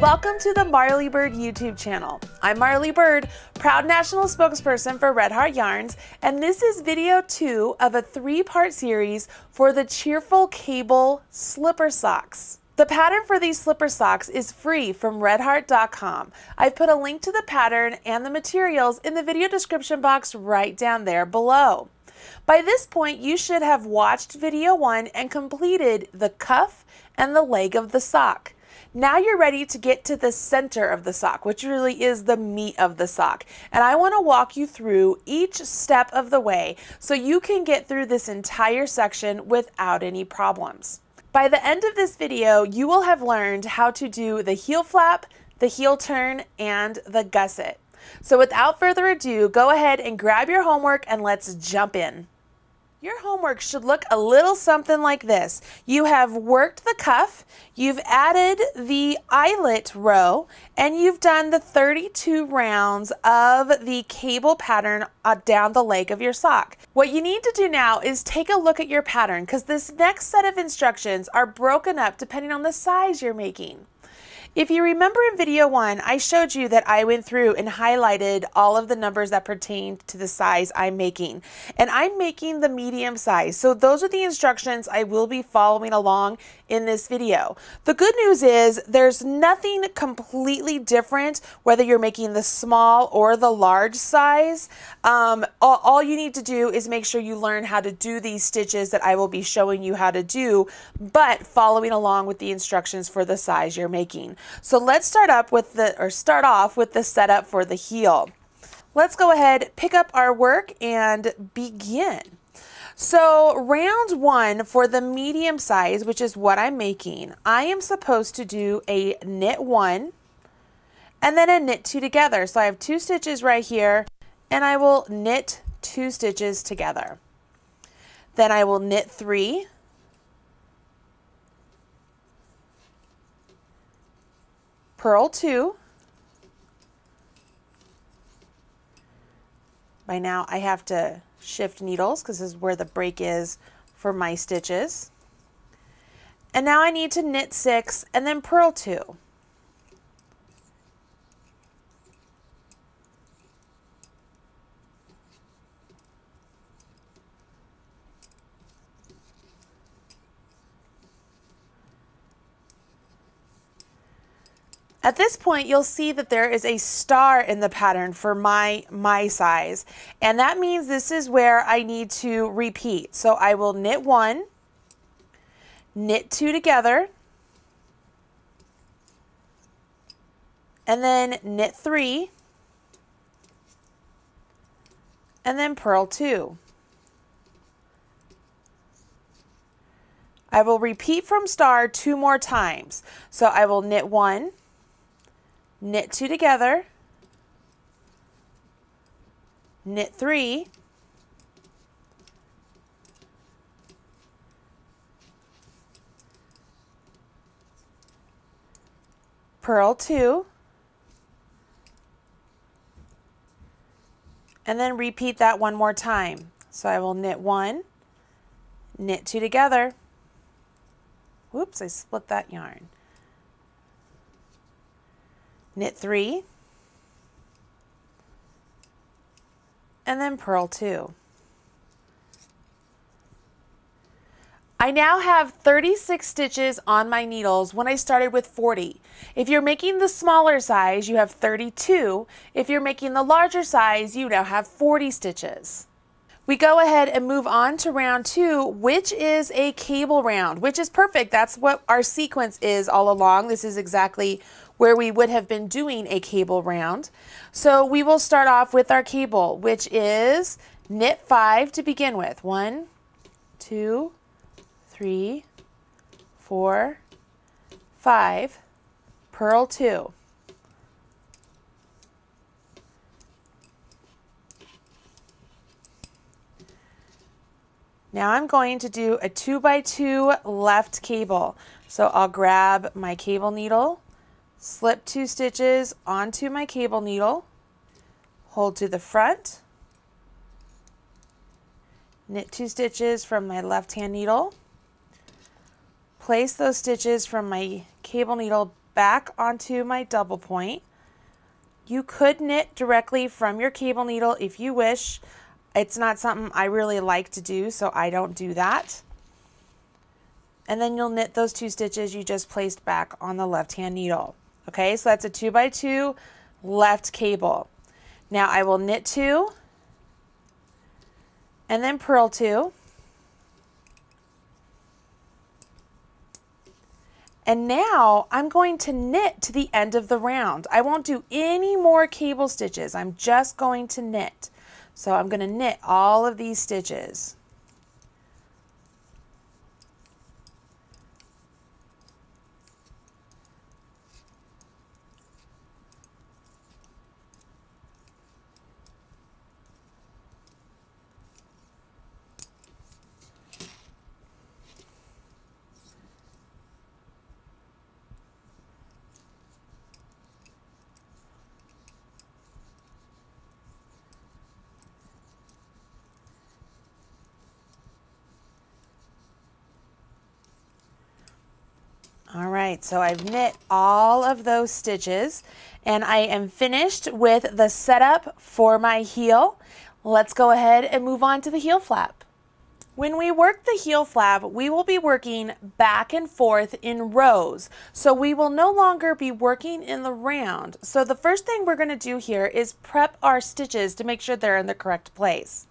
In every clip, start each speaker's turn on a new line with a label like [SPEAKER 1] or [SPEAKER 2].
[SPEAKER 1] Welcome to the Marley Bird YouTube channel. I'm Marley Bird, proud national spokesperson for Red Heart Yarns, and this is video 2 of a 3-part series for the cheerful cable slipper socks. The pattern for these slipper socks is free from redheart.com. I've put a link to the pattern and the materials in the video description box right down there below. By this point, you should have watched video 1 and completed the cuff and the leg of the sock. Now you're ready to get to the center of the sock, which really is the meat of the sock. And I want to walk you through each step of the way so you can get through this entire section without any problems. By the end of this video, you will have learned how to do the heel flap, the heel turn, and the gusset. So without further ado, go ahead and grab your homework and let's jump in. Your homework should look a little something like this. You have worked the cuff, you've added the eyelet row, and you've done the 32 rounds of the cable pattern down the leg of your sock. What you need to do now is take a look at your pattern because this next set of instructions are broken up depending on the size you're making. If you remember in video 1, I showed you that I went through and highlighted all of the numbers that pertain to the size I'm making. And I'm making the medium size. So those are the instructions I will be following along in this video. The good news is there's nothing completely different whether you're making the small or the large size. All you need to do is make sure you learn how to do these stitches that I will be showing you how to do, but following along with the instructions for the size you're making. So let's start off with the setup for the heel. Let's go ahead, pick up our work and begin. So round 1 for the medium size, which is what I'm making, I am supposed to do a knit 1 and then a knit 2 together. So I have 2 stitches right here and I will knit 2 stitches together. Then I will knit 3, purl 2. By now I have to shift needles because this is where the break is for my stitches. And now I need to knit 6 and then purl 2. At this point, you'll see that there is a star in the pattern for my size, and that means this is where I need to repeat. So I will knit 1, knit 2 together, and then knit 3, and then purl 2. I will repeat from star 2 more times. So I will knit 1, knit 2 together, knit 3, purl 2, and then repeat that 1 more time. So I will knit 1, knit 2 together. Whoops, I split that yarn. Knit 3, and then purl 2. I now have 36 stitches on my needles when I started with 40. If you're making the smaller size, you have 32. If you're making the larger size, you now have 40 stitches. We go ahead and move on to round 2, which is a cable round, which is perfect. That's what our sequence is all along. This is exactly where we would have been doing a cable round. So we will start off with our cable, which is knit 5 to begin with. 1, 2, 3, 4, 5, purl 2. Now I'm going to do a 2x2 left cable. So I'll grab my cable needle, slip 2 stitches onto my cable needle, hold to the front, knit 2 stitches from my left hand needle, place those stitches from my cable needle back onto my double point. You could knit directly from your cable needle if you wish. It's not something I really like to do, so I don't do that. And then you'll knit those 2 stitches you just placed back on the left-hand needle. Okay, so that's a 2x2 left cable. Now I will knit 2 and then purl 2. And now I'm going to knit to the end of the round. I won't do any more cable stitches. I'm just going to knit. So I'm going to knit all of these stitches. All right, so I've knit all of those stitches and I am finished with the setup for my heel. Let's go ahead and move on to the heel flap. When we work the heel flap, we will be working back and forth in rows. So we will no longer be working in the round. So the first thing we're going to do here is prep our stitches to make sure they're in the correct place.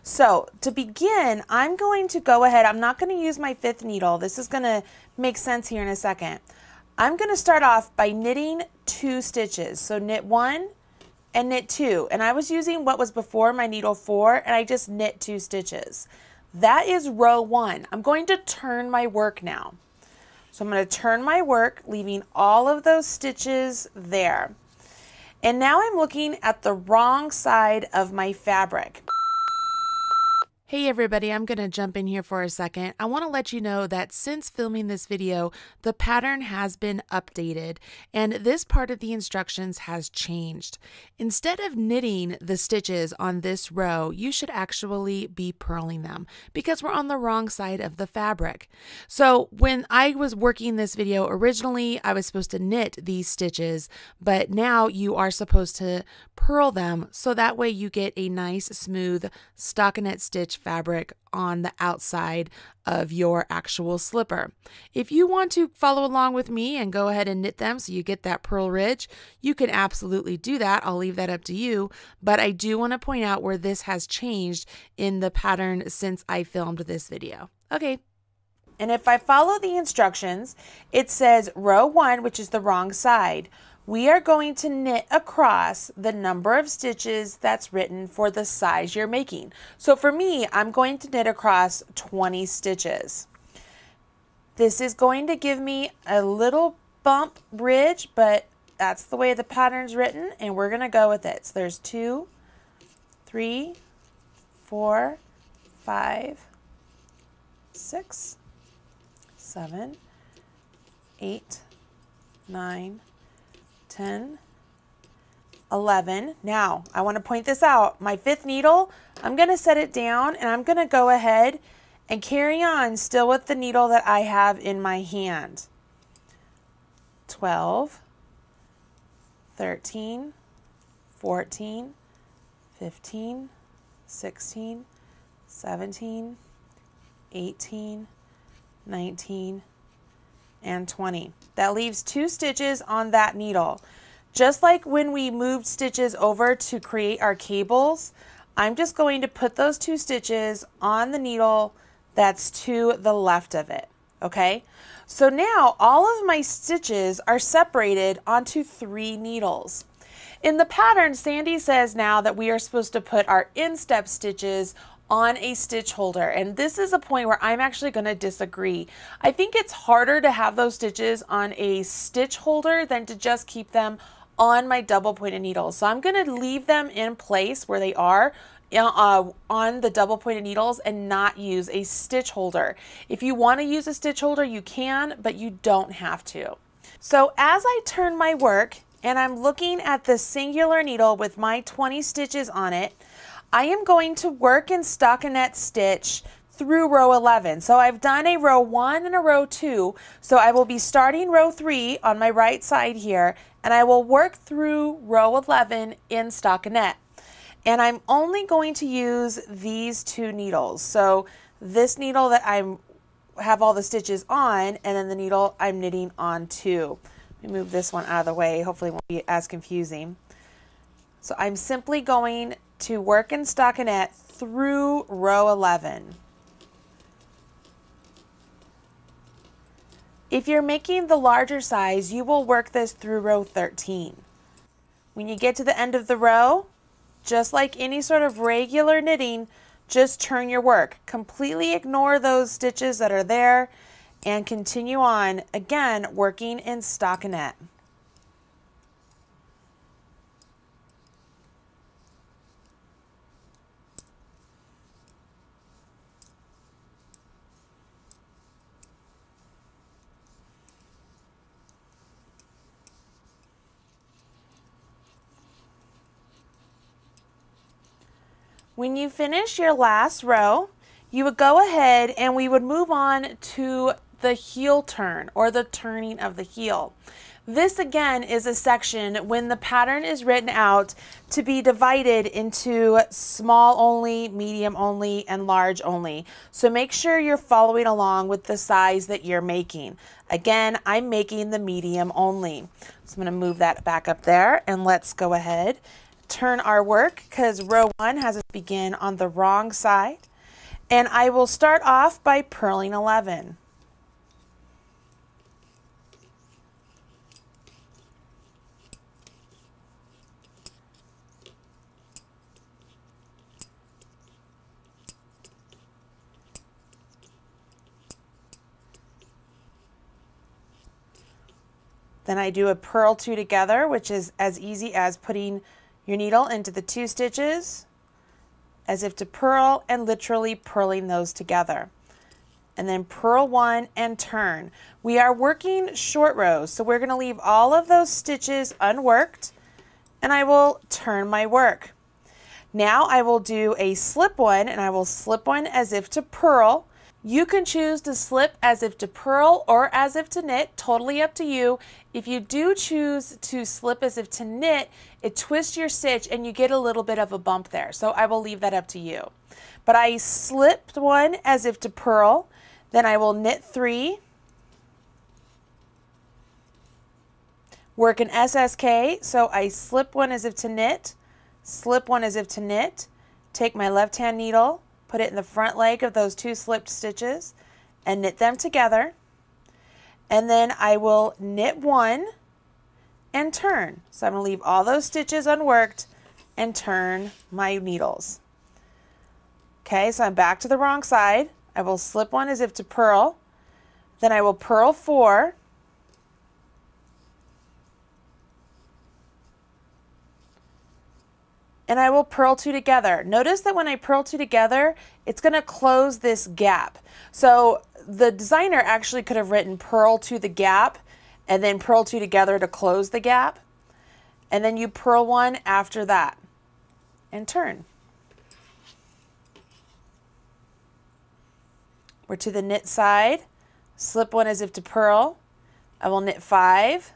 [SPEAKER 1] So to begin, I'm going to go ahead, I'm not going to use my 5th needle. This is going to make sense here in a second. I'm going to start off by knitting 2 stitches. So knit 1 and knit 2. And I was using what was before my needle 4 and I just knit 2 stitches. That is row 1. I'm going to turn my work now. So I'm going to turn my work, leaving all of those stitches there. And now I'm looking at the wrong side of my fabric. Hey everybody, I'm going to jump in here for a second. I want to let you know that since filming this video, the pattern has been updated and this part of the instructions has changed. Instead of knitting the stitches on this row, you should actually be purling them because we're on the wrong side of the fabric. So when I was working this video originally, I was supposed to knit these stitches, but now you are supposed to purl them so that way you get a nice smooth stockinette stitch fabric on the outside of your actual slipper. If you want to follow along with me and go ahead and knit them so you get that purl ridge, you can absolutely do that. I'll leave that up to you, but I do want to point out where this has changed in the pattern since I filmed this video. Okay. And if I follow the instructions, it says row 1, which is the wrong side. We are going to knit across the number of stitches that's written for the size you're making. So for me, I'm going to knit across 20 stitches. This is going to give me a little bump ridge, but that's the way the pattern's written, and we're going to go with it. So there's 2, 3, 4, 5, 6, 7, 8, 9, 10, 11. Now, I want to point this out. My 5th needle, I'm going to set it down and I'm going to go ahead and carry on still with the needle that I have in my hand. 12, 13, 14, 15, 16, 17, 18, 19, and 20. That leaves 2 stitches on that needle. Just like when we moved stitches over to create our cables, I'm just going to put those 2 stitches on the needle that's to the left of it. Okay, so now all of my stitches are separated onto 3 needles. In the pattern, Sandy says now that we are supposed to put our instep stitches on a stitch holder, and this is a point where I'm actually going to disagree. I think it's harder to have those stitches on a stitch holder than to just keep them on my double pointed needles. So I'm going to leave them in place where they are on the double pointed needles and not use a stitch holder. If you want to use a stitch holder, you can, but you don't have to. So as I turn my work and I'm looking at the singular needle with my 20 stitches on it, I am going to work in stockinette stitch through row 11. So I've done a row 1 and a row 2. So I will be starting row 3 on my right side here, and I will work through row 11 in stockinette. And I'm only going to use these 2 needles. So this needle that I have all the stitches on, and then the needle I'm knitting on too. Let me move this one out of the way. Hopefully it won't be as confusing. So I'm simply going to work in stockinette through row 11. If you're making the larger size, you will work this through row 13. When you get to the end of the row, just like any sort of regular knitting, just turn your work. Completely ignore those stitches that are there and continue on, again, working in stockinette. When you finish your last row, you would go ahead and we would move on to the heel turn, or the turning of the heel. This again is a section when the pattern is written out to be divided into small only, medium only, and large only. So make sure you're following along with the size that you're making. Again, I'm making the medium only. So I'm going to move that back up there, and let's go ahead. Turn our work, because row 1 has us begin on the wrong side, and I will start off by purling 11. Then I do a purl 2 together, which is as easy as putting your needle into the 2 stitches as if to purl, and literally purling those together. And then purl 1 and turn. We are working short rows, so we're going to leave all of those stitches unworked, and I will turn my work. Now I will do a slip 1, and I will slip 1 as if to purl. You can choose to slip as if to purl or as if to knit, totally up to you. If you do choose to slip as if to knit, it twists your stitch and you get a little bit of a bump there. So I will leave that up to you. But I slipped 1 as if to purl, then I will knit 3, work an SSK, so I slip 1 as if to knit, slip 1 as if to knit, take my left hand needle, put it in the front leg of those 2 slipped stitches and knit them together. And then I will knit 1 and turn. So I'm going to leave all those stitches unworked and turn my needles. Okay, so I'm back to the wrong side. I will slip 1 as if to purl. Then I will purl 4. And I will purl 2 together. Notice that when I purl 2 together, it's going to close this gap. So the designer actually could have written purl to the gap and then purl 2 together to close the gap. And then you purl 1 after that and turn. We're to the knit side, slip 1 as if to purl. I will knit 5.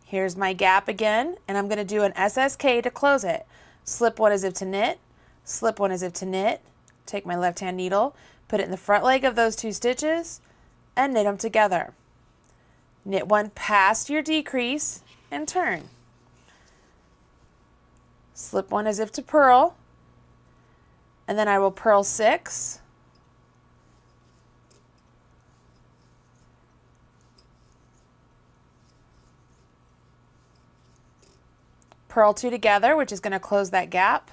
[SPEAKER 1] Here's my gap again, and I'm going to do an SSK to close it. Slip 1 as if to knit, slip 1 as if to knit, take my left hand needle, put it in the front leg of those 2 stitches, and knit them together. Knit 1 past your decrease and turn. Slip 1 as if to purl, and then I will purl 6. Purl 2 together, which is going to close that gap,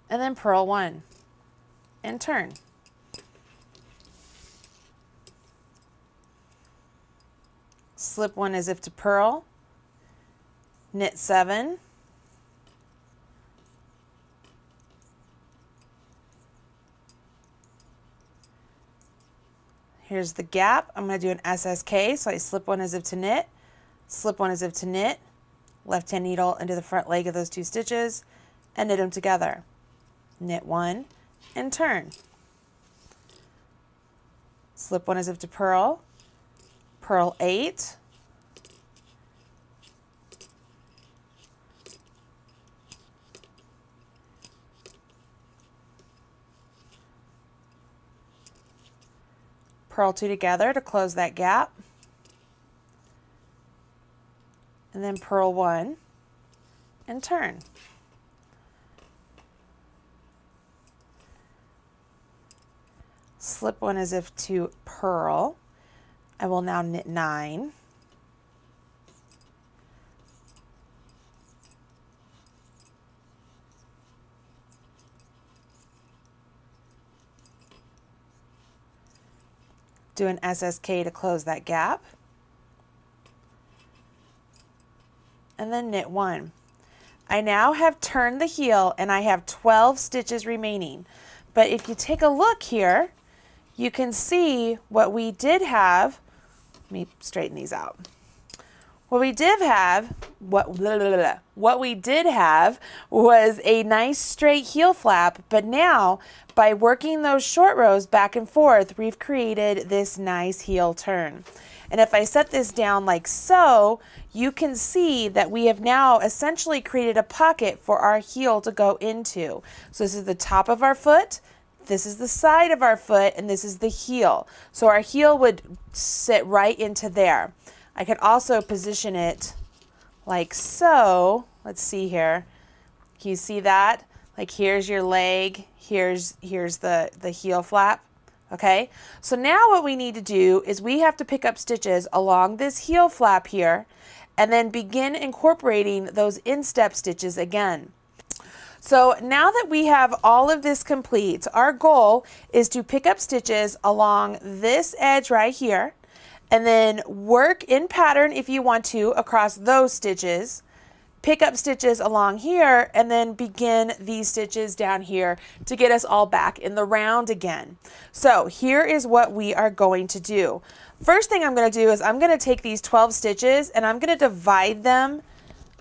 [SPEAKER 1] and then purl 1 and turn. Slip 1 as if to purl, knit 7, here's the gap. I'm going to do an SSK, so I slip 1 as if to knit, slip 1 as if to knit, left hand needle into the front leg of those 2 stitches and knit them together. Knit 1 and turn. Slip 1 as if to purl, purl 8, purl 2 together to close that gap, and then purl 1 and turn. Slip 1 as if to purl. I will now knit 9. Do an SSK to close that gap. And then knit 1. I now have turned the heel and I have 12 stitches remaining. But if you take a look here, you can see what we did have. Let me straighten these out. What we did have was a nice straight heel flap, but now by working those short rows back and forth, we've created this nice heel turn. And if I set this down like so, you can see that we have now essentially created a pocket for our heel to go into. So this is the top of our foot, this is the side of our foot, and this is the heel. So our heel would sit right into there. I could also position it like so. Let's see here. Can you see that? Like here's your leg, here's the heel flap. Okay, so now what we need to do is we have to pick up stitches along this heel flap here and then begin incorporating those instep stitches again. So now that we have all of this complete, our goal is to pick up stitches along this edge right here and then work in pattern if you want to across those stitches, pick up stitches along here, and then begin these stitches down here to get us all back in the round again. So here is what we are going to do. First thing I'm going to do is I'm going to take these 12 stitches and I'm going to divide them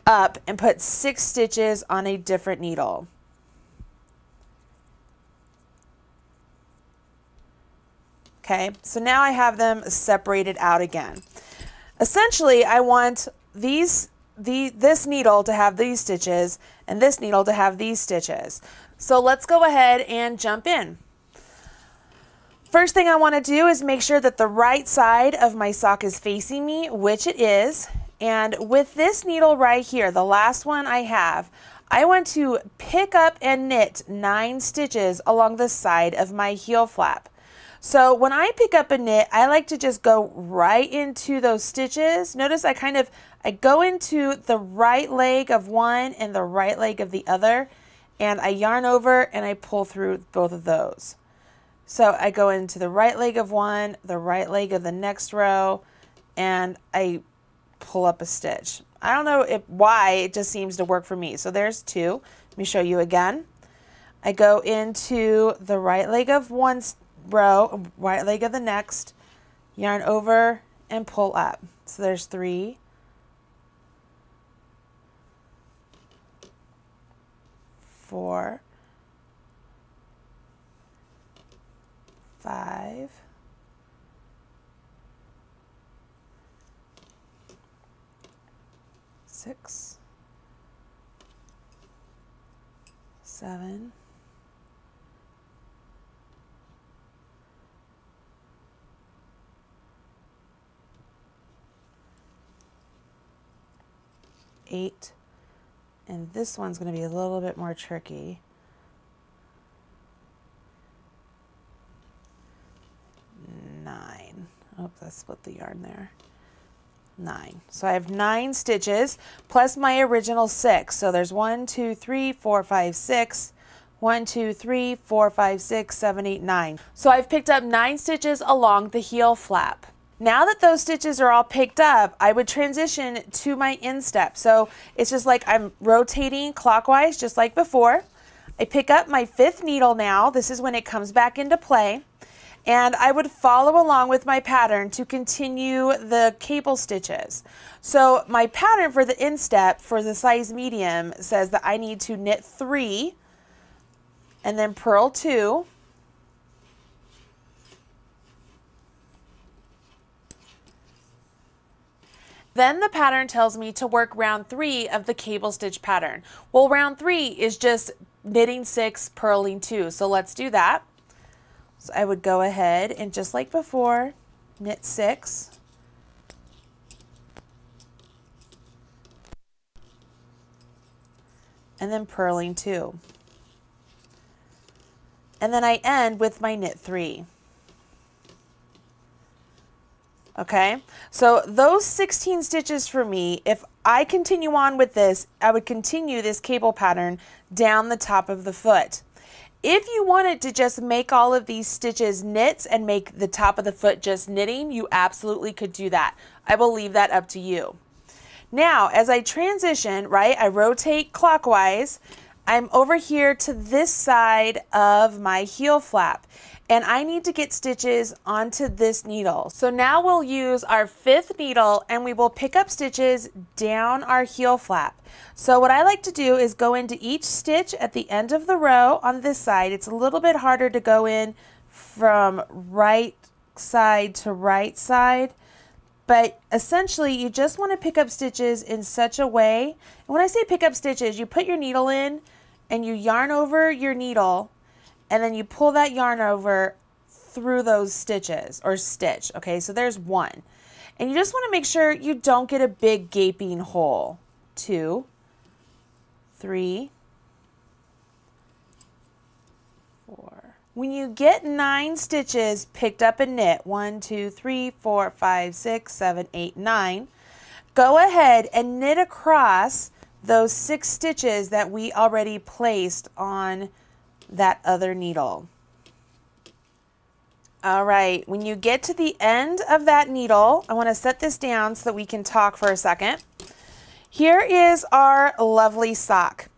[SPEAKER 1] up and put 6 stitches on a different needle. Okay, so now I have them separated out again. Essentially, I want this needle to have these stitches and this needle to have these stitches. So let's go ahead and jump in. First thing I want to do is make sure that the right side of my sock is facing me, which it is. And with this needle right here, the last one I have, I want to pick up and knit 9 stitches along the side of my heel flap. So when I pick up a knit, I like to just go right into those stitches. Notice I go into the right leg of one and the right leg of the other, and I yarn over and I pull through both of those. So I go into the right leg of one, the right leg of the next row, and I pull up a stitch. I don't know why, it just seems to work for me. So there's 2. Let me show you again. I go into the right leg of one row, right leg of the next, yarn over and pull up. So there's 3, 4, 5, 6, 7, 8, and this one's going to be a little bit more tricky. 9. Oops, I split the yarn there. 9. So I have 9 stitches plus my original 6. So there's 1, 2, 3, 4, 5, 6. 1, 2, 3, 4, 5, 6, 7, 8, 9. So I've picked up 9 stitches along the heel flap. Now that those stitches are all picked up, I would transition to my instep. So it's just like I'm rotating clockwise, just like before. I pick up my 5th needle now. This is when it comes back into play. and I would follow along with my pattern to continue the cable stitches. So my pattern for the instep for the size medium says that I need to knit 3 and then purl 2. Then the pattern tells me to work round 3 of the cable stitch pattern. Well, round 3 is just knitting 6, purling 2. So let's do that. So I would go ahead and just like before, knit 6. And then purling 2. And then I end with my knit 3. Okay, so those 16 stitches for me, if I continue on with this, I would continue this cable pattern down the top of the foot. If you wanted to just make all of these stitches knits and make the top of the foot just knitting, you absolutely could do that. I will leave that up to you. Now, as I transition, right, I rotate clockwise. I'm over here to this side of my heel flap, and I need to get stitches onto this needle. So now we'll use our 5th needle and we will pick up stitches down our heel flap. So what I like to do is go into each stitch at the end of the row on this side. It's a little bit harder to go in from right side to right side, but essentially you just want to pick up stitches in such a way. And when I say pick up stitches, you put your needle in and you yarn over your needle, and then you pull that yarn over through those stitches, or stitch. Okay, so there's 1. And you just want to make sure you don't get a big gaping hole. 2, 3, 4. When you get 9 stitches picked up and knit, 1, 2, 3, 4, 5, 6, 7, 8, 9, go ahead and knit across those 6 stitches that we already placed on that other needle. All right, when you get to the end of that needle, I want to set this down so that we can talk for a second. Here is our lovely sock.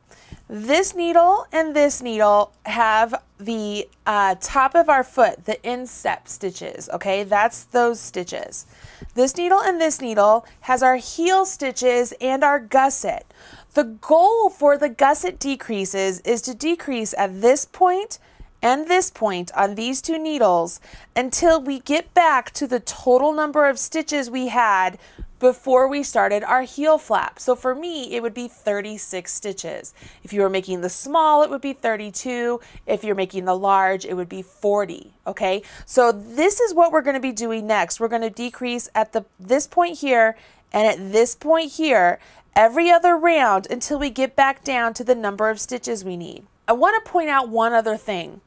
[SPEAKER 1] This needle and this needle have the top of our foot, the instep stitches, okay? That's those stitches. This needle and this needle has our heel stitches and our gusset. The goal for the gusset decreases is to decrease at this point and this point on these 2 needles until we get back to the total number of stitches we had before we started our heel flap. So for me, it would be 36 stitches. If you were making the small, it would be 32. If you're making the large, it would be 40, okay? So this is what we're gonna be doing next. We're gonna decrease at this point here and at this point here every other round until we get back down to the number of stitches we need. I want to point out one other thing.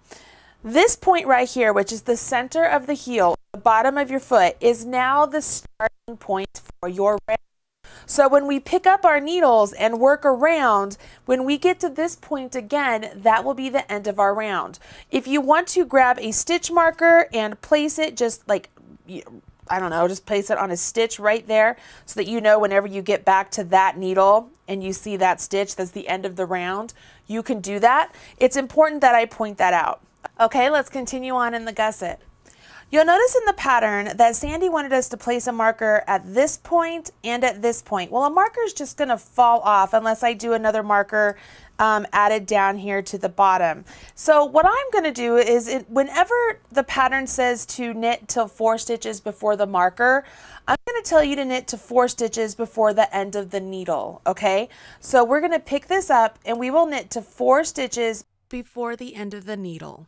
[SPEAKER 1] This point right here, which is the center of the heel, the bottom of your foot, is now the starting point for your round. So when we pick up our needles and work around, when we get to this point again, that will be the end of our round. If you want to grab a stitch marker and place it just like, I don't know, just place it on a stitch right there so that you know whenever you get back to that needle and you see that stitch, that's the end of the round, you can do that. It's important that I point that out. Okay, let's continue on in the gusset. You'll notice in the pattern that Sandy wanted us to place a marker at this point and at this point. Well, a marker is just going to fall off unless I do another marker added down here to the bottom. So what I'm going to do is whenever the pattern says to knit till 4 stitches before the marker, I'm going to tell you to knit to 4 stitches before the end of the needle. Okay, so we're going to pick this up and we will knit to 4 stitches before the end of the needle.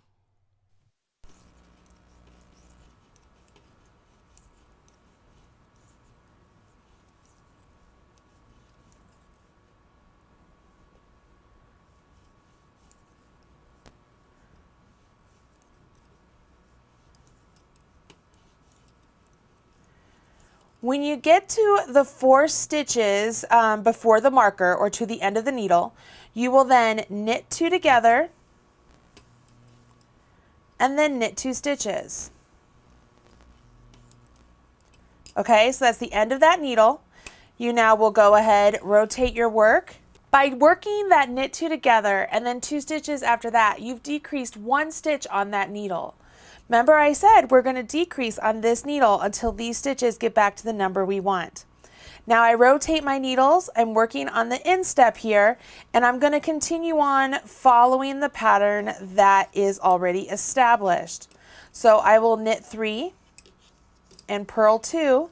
[SPEAKER 1] When you get to the 4 stitches before the marker or to the end of the needle, you will then knit 2 together and then knit 2 stitches. Okay, so that's the end of that needle. You now will go ahead, rotate your work. By working that knit 2 together and then 2 stitches after that, you've decreased 1 stitch on that needle. Remember I said we're going to decrease on this needle until these stitches get back to the number we want. Now I rotate my needles, I'm working on the instep here, and I'm going to continue on following the pattern that is already established. So I will knit 3 and purl 2,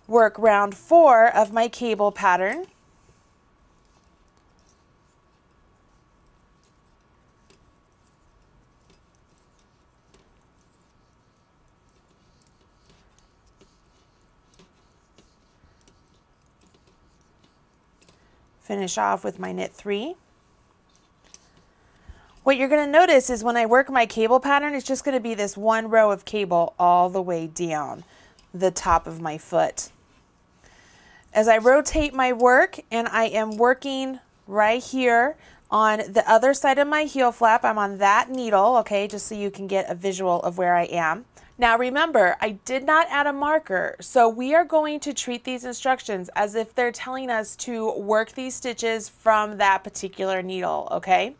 [SPEAKER 1] work round 4 of my cable pattern, finish off with my knit 3. What you're going to notice is when I work my cable pattern, it's just going to be this one row of cable all the way down the top of my foot. As I rotate my work and I am working right here on the other side of my heel flap, I'm on that needle, okay, just so you can get a visual of where I am. Now remember, I did not add a marker, so we are going to treat these instructions as if they're telling us to work these stitches from that particular needle, okay?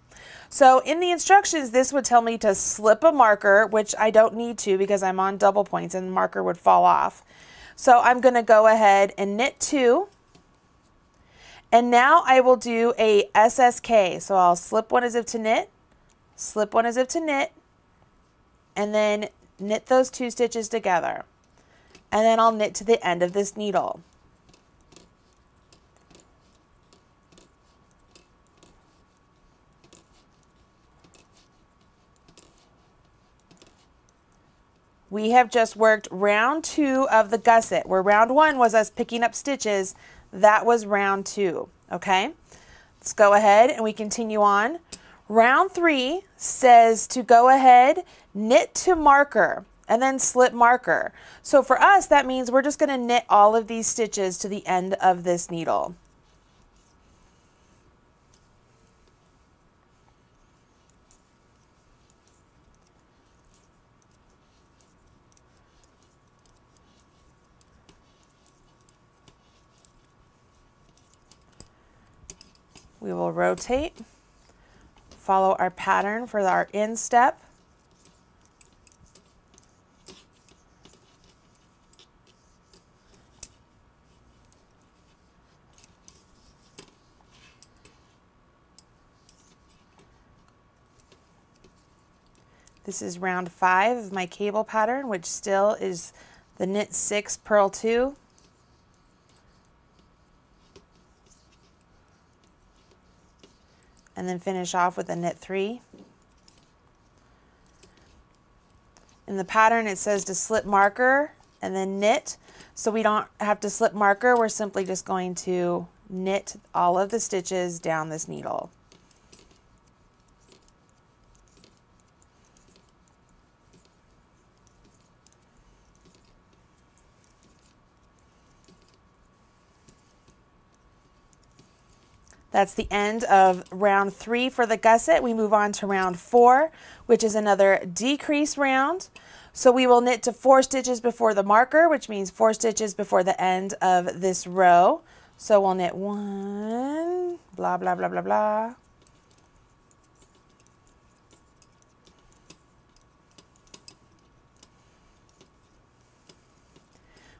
[SPEAKER 1] So in the instructions, this would tell me to slip a marker, which I don't need to because I'm on double points and the marker would fall off. So I'm going to go ahead and knit 2. And now I will do a SSK. So I'll slip one as if to knit, slip one as if to knit, and then knit those 2 stitches together. And then I'll knit to the end of this needle. We have just worked round 2 of the gusset, where round 1 was us picking up stitches. That was round 2, okay? Let's go ahead and we continue on. Round 3 says to go ahead, knit to marker, and then slip marker. So for us, that means we're just going to knit all of these stitches to the end of this needle. We will rotate, follow our pattern for our instep. This is round 5 of my cable pattern, which still is the knit 6, purl 2. And then finish off with a knit 3. In the pattern it says to slip marker and then knit, so we don't have to slip marker, we're simply just going to knit all of the stitches down this needle. That's the end of round 3 for the gusset. We move on to round 4, which is another decrease round. So we will knit to 4 stitches before the marker, which means 4 stitches before the end of this row. So we'll knit 1, blah, blah, blah, blah, blah.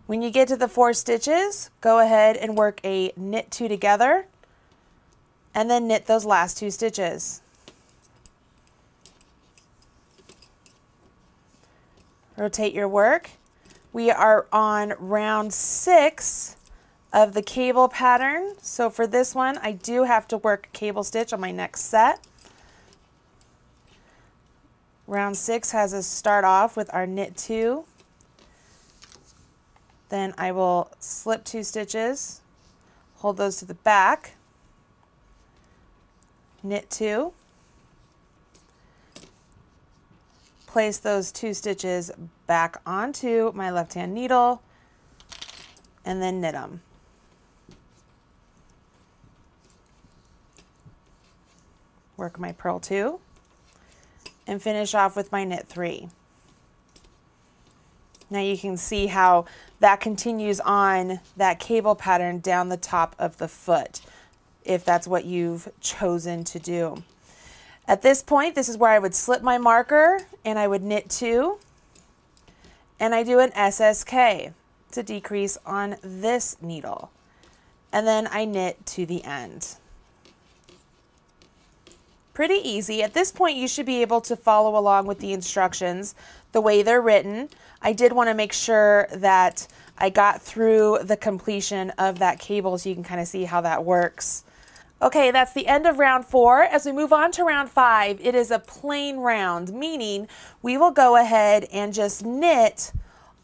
[SPEAKER 1] When you get to the 4 stitches, go ahead and work a knit 2 together, and then knit those last 2 stitches. Rotate your work. We are on round 6 of the cable pattern. So for this one, I do have to work a cable stitch on my next set. Round 6 has us start off with our knit 2. Then I will slip 2 stitches, hold those to the back, knit 2, place those 2 stitches back onto my left hand needle, and then knit them. Work my purl 2 and finish off with my knit 3. Now you can see how that continues on that cable pattern down the top of the foot, if that's what you've chosen to do. At this point, this is where I would slip my marker and I would knit 2, and I do an SSK to decrease on this needle, and then I knit to the end. Pretty easy. At this point, you should be able to follow along with the instructions the way they're written. I did want to make sure that I got through the completion of that cable so you can kind of see how that works. Okay, that's the end of round 4. As we move on to round 5, it is a plain round, meaning we will go ahead and just knit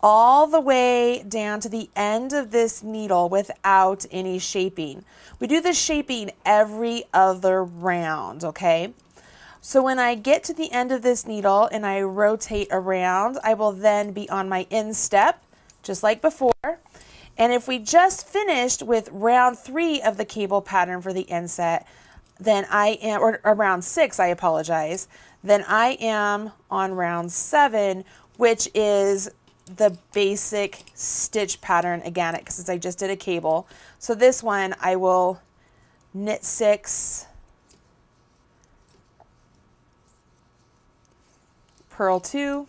[SPEAKER 1] all the way down to the end of this needle without any shaping. We do the shaping every other round, okay? So when I get to the end of this needle and I rotate around, I will then be on my instep, just like before. And if we just finished with round 3 of the cable pattern for the inset, then I am, or round 6, I apologize, then I am on round 7, which is the basic stitch pattern again, since I just did a cable. So this one I will knit 6, purl 2,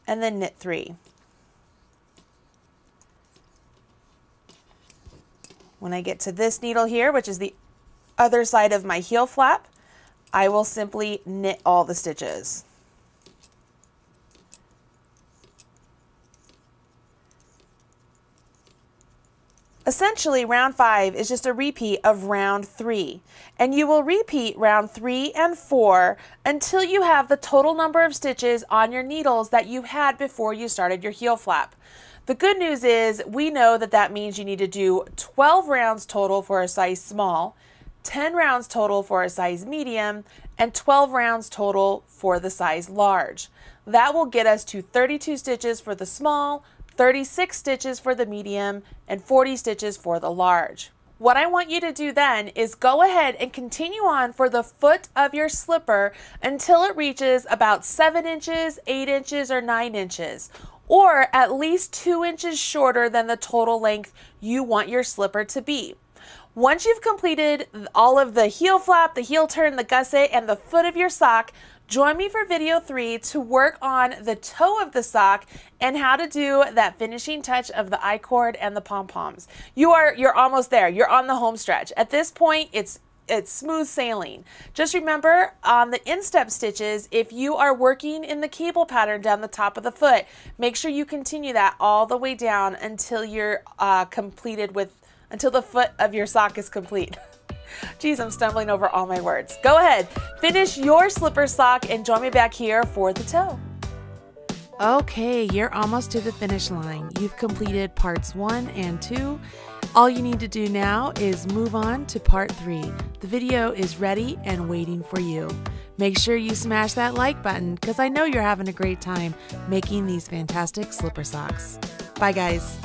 [SPEAKER 1] and then knit 3. When I get to this needle here, which is the other side of my heel flap, I will simply knit all the stitches. Essentially, round 5 is just a repeat of round 3, and you will repeat round 3 and 4 until you have the total number of stitches on your needles that you had before you started your heel flap. The good news is we know that that means you need to do 12 rounds total for a size small, 10 rounds total for a size medium, and 12 rounds total for the size large. That will get us to 32 stitches for the small, 36 stitches for the medium, and 40 stitches for the large. What I want you to do then is go ahead and continue on for the foot of your slipper until it reaches about 7 inches, 8 inches, or 9 inches, or at least 2 inches shorter than the total length you want your slipper to be. Once you've completed all of the heel flap, the heel turn, the gusset, and the foot of your sock, join me for video 3 to work on the toe of the sock and how to do that finishing touch of the I-cord and the pom-poms. You're almost there. You're on the home stretch. At this point, it's smooth sailing. Just remember on the instep stitches, if you are working in the cable pattern down the top of the foot, make sure you continue that all the way down until you're until the foot of your sock is complete. Geez, I'm stumbling over all my words. Go ahead, finish your slipper sock and join me back here for the toe. Okay, you're almost to the finish line. You've completed parts 1 and 2. All you need to do now is move on to part 3. The video is ready and waiting for you. Make sure you smash that like button because I know you're having a great time making these fantastic slipper socks. Bye guys.